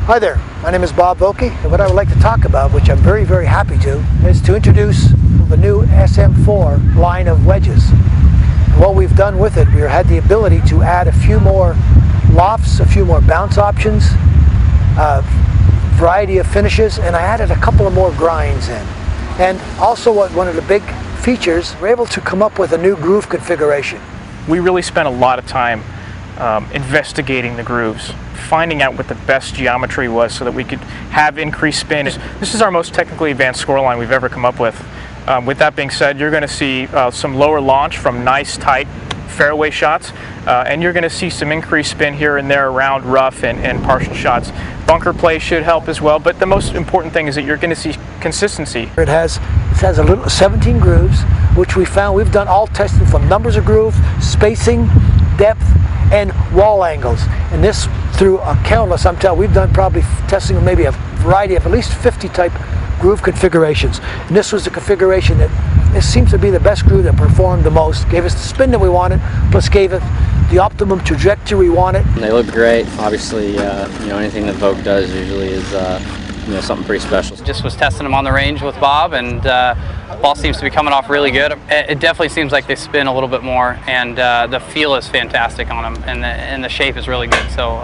Hi there, my name is Bob Vokey, and what I would like to talk about, which I'm very, very happy to, is to introduce the new SM4 line of wedges. And what we've done with it, we've had the ability to add a few more lofts, a few more bounce options, a variety of finishes, and I added a couple of more grinds in. And also one of the big features, we're able to come up with a new groove configuration. We really spent a lot of time investigating the grooves, finding out what the best geometry was so that we could have increased spin. This is our most technically advanced score line we've ever come up with. With that being said, you're going to see some lower launch from nice tight fairway shots, and you're going to see some increased spin here and there around rough and partial shots. Bunker play should help as well, but the most important thing is that you're going to see consistency. It has a little 17 grooves, which we found we've done all testing from numbers of groove, spacing, depth, and wall angles. And this through a countless, we've done probably testing of maybe a variety of at least 50 type groove configurations. And this was the configuration that this seems to be the best groove that performed the most, gave us the spin that we wanted, plus gave it the optimum trajectory we wanted. They look great. Obviously, anything that Vokey does usually is something pretty special. Just was testing them on the range with Bob, and ball seems to be coming off really good. It definitely seems like they spin a little bit more, and the feel is fantastic on them, and the shape is really good. So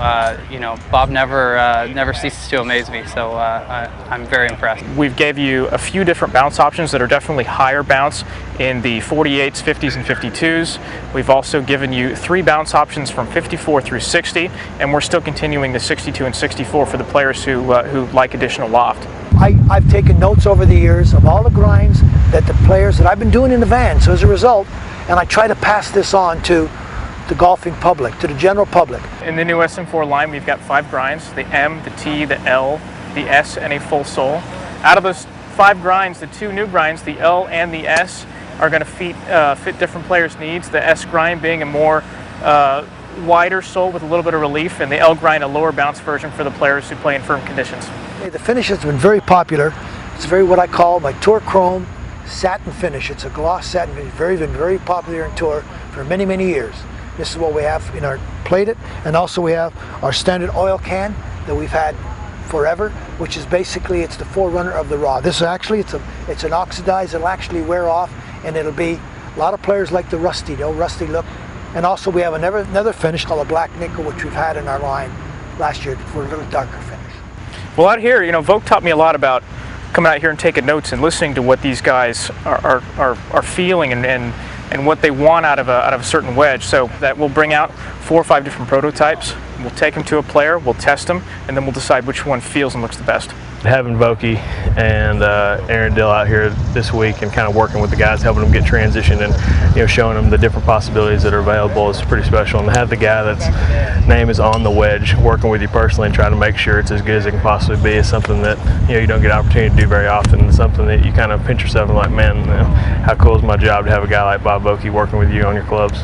Bob never ceases to amaze me. So I'm very impressed. We've gave you a few different bounce options that are definitely higher bounce in the 48s, 50s, and 52s. We've also given you 3 bounce options from 54 through 60, and we're still continuing the 62 and 64 for the players who like additional loft. I've taken notes over the years of all the grinds that the players that I've been doing in the van, so as a result, and I try to pass this on to the golfing public, to the general public. In the new SM4 line, we've got 5 grinds: the M, the T, the L, the S, and a full sole. Out of those 5 grinds, the 2 new grinds, the L and the S, are going to fit different players' needs. The S grind being a more wider sole with a little bit of relief, and the L grind a lower bounce version for the players who play in firm conditions. The finish has been very popular. It's what I call my Tour Chrome satin finish. It's a gloss satin. It's been very popular in Tour for many, many years. This is what we have in our plated, and also we have our standard oil can that we've had forever, which is basically it's the forerunner of the raw. This is actually it's an oxidized. It'll actually wear off, and it'll be a lot of players like the old rusty look. And also we have another finish called a black nickel, which we've had in our line last year for a little darker finish. Well, out here, Vokey taught me a lot about coming out here and taking notes and listening to what these guys are feeling and what they want out of a certain wedge. So that we'll bring out 4 or 5 different prototypes. We'll take them to a player, we'll test them, and then we'll decide which one feels and looks the best. Having Vokey and Aaron Dill out here this week and kind of working with the guys, helping them get transitioned and showing them the different possibilities that are available is pretty special. And to have the guy that's name is on the wedge working with you personally and trying to make sure it's as good as it can possibly be is something that you don't get an opportunity to do very often. It's something that you kind of pinch yourself and like, man, how cool is my job to have a guy like Bob Vokey working with you on your clubs.